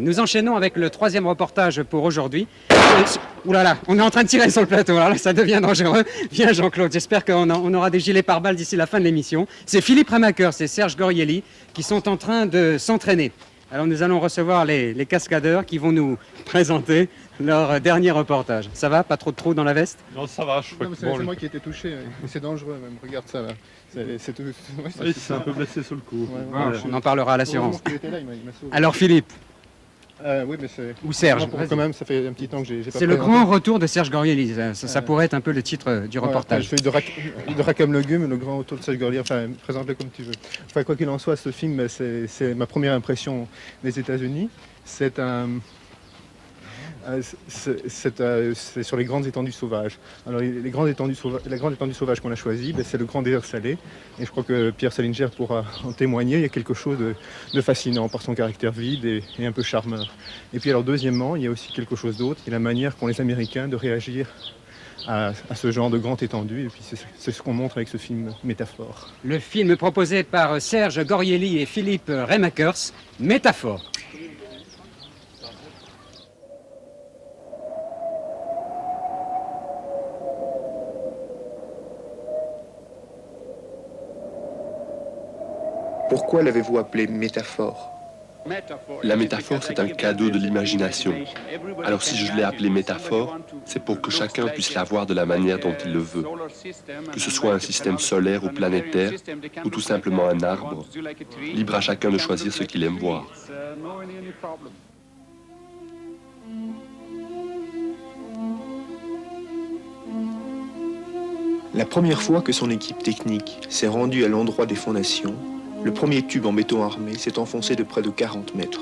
Nous enchaînons avec le troisième reportage pour aujourd'hui. Ouh là là, on est en train de tirer sur le plateau, alors là ça devient dangereux. Viens Jean-Claude, j'espère qu'on aura des gilets pare-balles d'ici la fin de l'émission. C'est Philippe Remaker, c'est Serge Gorielli qui sont en train de s'entraîner. Alors nous allons recevoir les cascadeurs qui vont nous présenter leur dernier reportage. Ça va? Pas trop de trous dans la veste? Non, ça va, je crois que C'est moi qui ai été touché, c'est dangereux même, regarde ça là. C'est tout... Oui, c'est un peu blessé sur le coup. On en parlera à l'assurance. Il m'a sauvé. Alors Philippe, oui, mais c'est... ou Serge, Quand même, ça fait un petit temps que j'ai pas c'est le présenté. grand retour de Serge Gorielli, ça pourrait être un peu le titre du reportage. Je fais de Rakam Legume, le grand retour de Serge Gorielli, enfin, présente-le comme tu veux. Enfin, quoi qu'il en soit, ce film, c'est ma première impression des États-Unis. C'est sur les grandes étendues sauvages. Alors, la grande étendue sauvage qu'on a choisie, c'est le Grand Désert Salé. Et je crois que Pierre Salinger pourra en témoigner. Il y a quelque chose de fascinant par son caractère vide et un peu charmeur. Et puis alors, deuxièmement, il y a aussi quelque chose d'autre. Il y a la manière qu'ont les Américains de réagir à ce genre de grande étendue. Et puis c'est ce qu'on montre avec ce film Métaphore. Le film proposé par Serge Gorielli et Philippe Remakers, Métaphore. Pourquoi l'avez-vous appelé métaphore? La métaphore, c'est un cadeau de l'imagination. Alors si je l'ai appelé métaphore, c'est pour que chacun puisse la voir de la manière dont il le veut. Que ce soit un système solaire ou planétaire, ou tout simplement un arbre, libre à chacun de choisir ce qu'il aime voir. La première fois que son équipe technique s'est rendue à l'endroit des fondations, le premier tube en béton armé s'est enfoncé de près de 40 mètres.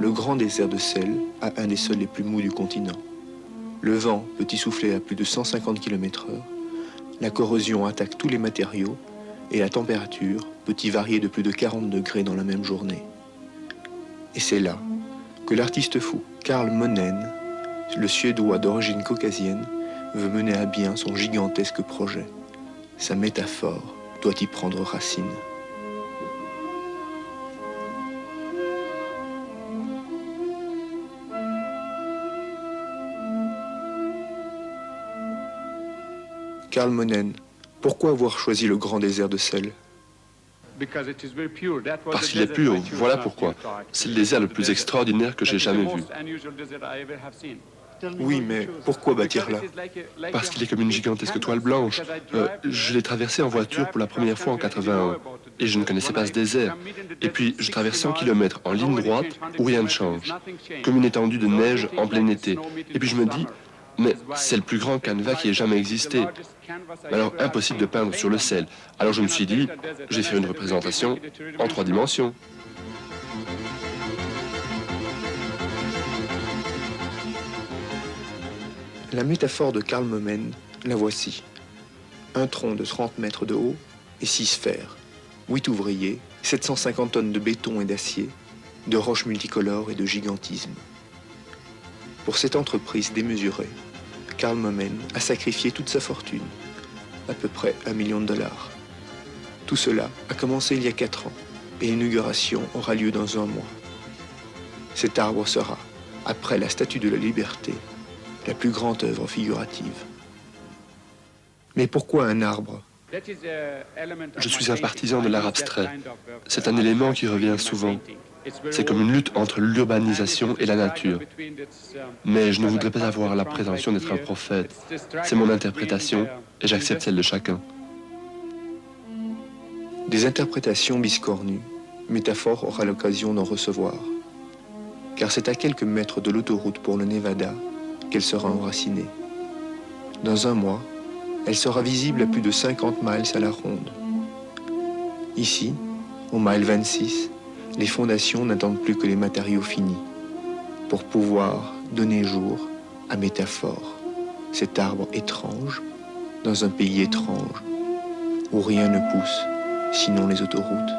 Le grand désert de sel a un des sols les plus mous du continent. Le vent peut y souffler à plus de 150 km/h, la corrosion attaque tous les matériaux et la température peut y varier de plus de 40 degrés dans la même journée. Et c'est là que l'artiste fou Carl Monen, le Suédois d'origine caucasienne, veut mener à bien son gigantesque projet. Sa métaphore doit y prendre racine. Carl Monen, pourquoi avoir choisi le grand désert de sel? Parce qu'il est pur, voilà pourquoi. C'est le désert le plus extraordinaire que j'ai jamais vu. Oui, mais pourquoi bâtir là? Parce qu'il est comme une gigantesque toile blanche. Je l'ai traversé en voiture pour la première fois en 81. Et je ne connaissais pas ce désert. Et puis, je traverse 100 km en ligne droite où rien ne change. Comme une étendue de neige en plein été. Et puis je me dis, mais c'est le plus grand canevas qui ait jamais existé. Alors, impossible de peindre sur le sel. Alors je me suis dit, je vais faire une représentation en 3 dimensions. La métaphore de Carl Monen, la voici. Un tronc de 30 mètres de haut et 6 sphères. 8 ouvriers, 750 tonnes de béton et d'acier, de roches multicolores et de gigantisme. Pour cette entreprise démesurée, Carl Monen a sacrifié toute sa fortune, à peu près $1 million. Tout cela a commencé il y a 4 ans et l'inauguration aura lieu dans 1 mois. Cet arbre sera, après la Statue de la Liberté, la plus grande œuvre figurative. Mais pourquoi un arbre? Je suis un partisan de l'art abstrait. C'est un élément qui revient souvent. C'est comme une lutte entre l'urbanisation et la nature. Mais je ne voudrais pas avoir la prétention d'être un prophète. C'est mon interprétation et j'accepte celle de chacun. Des interprétations biscornues, Métaphore aura l'occasion d'en recevoir. Car c'est à quelques mètres de l'autoroute pour le Nevada qu'elle sera enracinée. Dans 1 mois, elle sera visible à plus de 50 miles à la ronde. Ici, au mile 26, les fondations n'attendent plus que les matériaux finis pour pouvoir donner jour à Métaphore, cet arbre étrange dans un pays étrange où rien ne pousse sinon les autoroutes.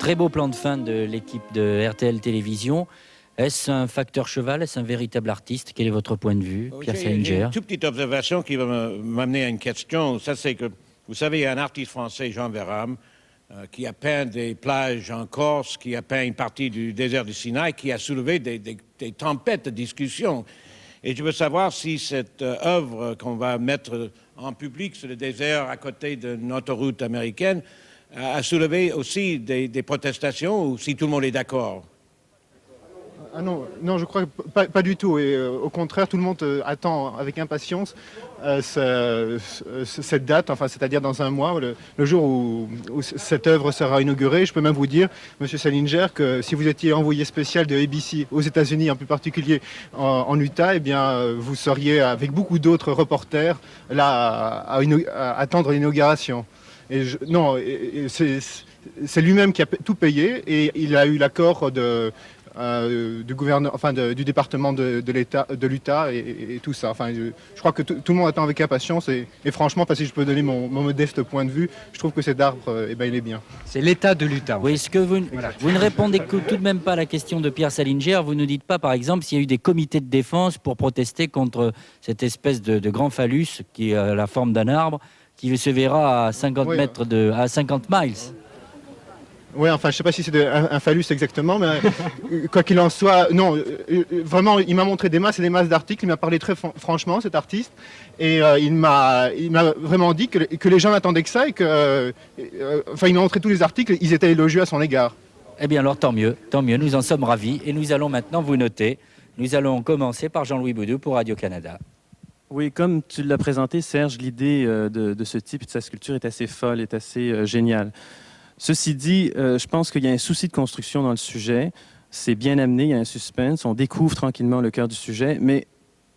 Très beau plan de fin de l'équipe de RTL Télévision. Est-ce un facteur cheval? Est-ce un véritable artiste? Quel est votre point de vue, Pierre Salinger? Une toute petite observation qui va m'amener à une question. Ça, c'est que, vous savez, il y a un artiste français, Jean Verram, qui a peint des plages en Corse, qui a peint une partie du désert du Sinaï, qui a soulevé des tempêtes de discussion. Et je veux savoir si cette œuvre qu'on va mettre en public sur le désert à côté d'une autoroute américaine a soulevé aussi des protestations ou si tout le monde est d'accord. Ah non, non, je crois pas du tout. Et au contraire, tout le monde attend avec impatience cette date, enfin, c'est-à-dire dans un mois, le jour où cette œuvre sera inaugurée. Je peux même vous dire, Monsieur Salinger, que si vous étiez envoyé spécial de ABC aux États-Unis, en plus particulier en Utah, eh bien, vous seriez avec beaucoup d'autres reporters là à attendre l'inauguration. Non, c'est lui-même qui a tout payé et il a eu l'accord du gouverneur, enfin du département de l'Utah et tout ça. Enfin, je crois que tout le monde attend avec impatience et franchement, parce que je peux donner mon modeste point de vue, je trouve que cet arbre, eh ben, il est bien. C'est l'État de l'Utah. Oui, est-ce que vous ne répondez tout de même pas à la question de Pierre Salinger? Vous ne dites pas, par exemple, s'il y a eu des comités de défense pour protester contre cette espèce de grand phallus qui a la forme d'un arbre, qui se verra à 50 mètres à 50 miles. Oui, enfin, je ne sais pas si c'est un phallus exactement, mais quoi qu'il en soit, non, vraiment, il m'a montré des masses et des masses d'articles, il m'a parlé très franchement, cet artiste, et il m'a vraiment dit que les gens n'attendaient que ça, et que, enfin, il m'a montré tous les articles, ils étaient élogieux à son égard. Eh bien alors, tant mieux, nous en sommes ravis, et nous allons maintenant vous noter. Nous allons commencer par Jean-Louis Boudou pour Radio-Canada. Oui, comme tu l'as présenté, Serge, l'idée de ce type et de sa sculpture est assez folle, est assez géniale. Ceci dit, je pense qu'il y a un souci de construction dans le sujet. C'est bien amené, il y a un suspense. On découvre tranquillement le cœur du sujet, mais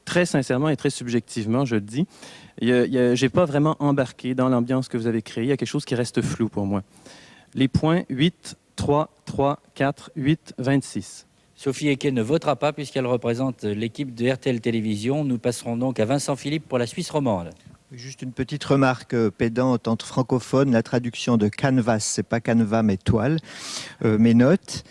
très sincèrement et très subjectivement, je le dis, je n'ai pas vraiment embarqué dans l'ambiance que vous avez créée. Il y a quelque chose qui reste flou pour moi. Les points 8, 3, 3, 4, 8, 26. Sophie Eke ne votera pas puisqu'elle représente l'équipe de RTL Télévision. Nous passerons donc à Vincent Philippe pour la Suisse romande. Juste une petite remarque pédante entre francophones, la traduction de canvas, c'est pas canevas mais toile. Mes notes,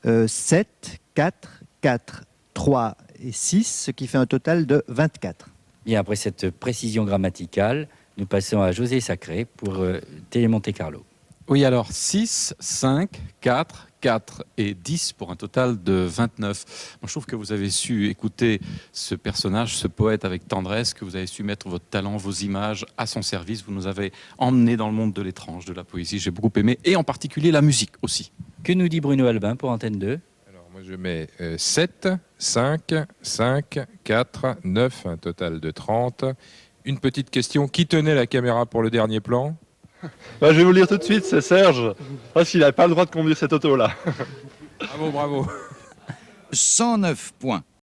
7, 4, 4, 3 et 6, ce qui fait un total de 24. Bien, après cette précision grammaticale, nous passons à José Sacré pour Télé Monte Carlo. Oui, alors 6, 5, 4, 4 et 10 pour un total de 29. Moi, je trouve que vous avez su écouter ce personnage, ce poète avec tendresse, que vous avez su mettre votre talent, vos images à son service. Vous nous avez emmenés dans le monde de l'étrange, de la poésie. J'ai beaucoup aimé, et en particulier la musique aussi. Que nous dit Bruno Albin pour Antenne 2 ? Alors, moi, je mets 7, 5, 5, 4, 9, un total de 30. Une petite question, qui tenait la caméra pour le dernier plan ? Bah, je vais vous le dire tout de suite, c'est Serge, parce qu'il n'a pas le droit de conduire cette auto-là. Bravo, bravo. 109 points.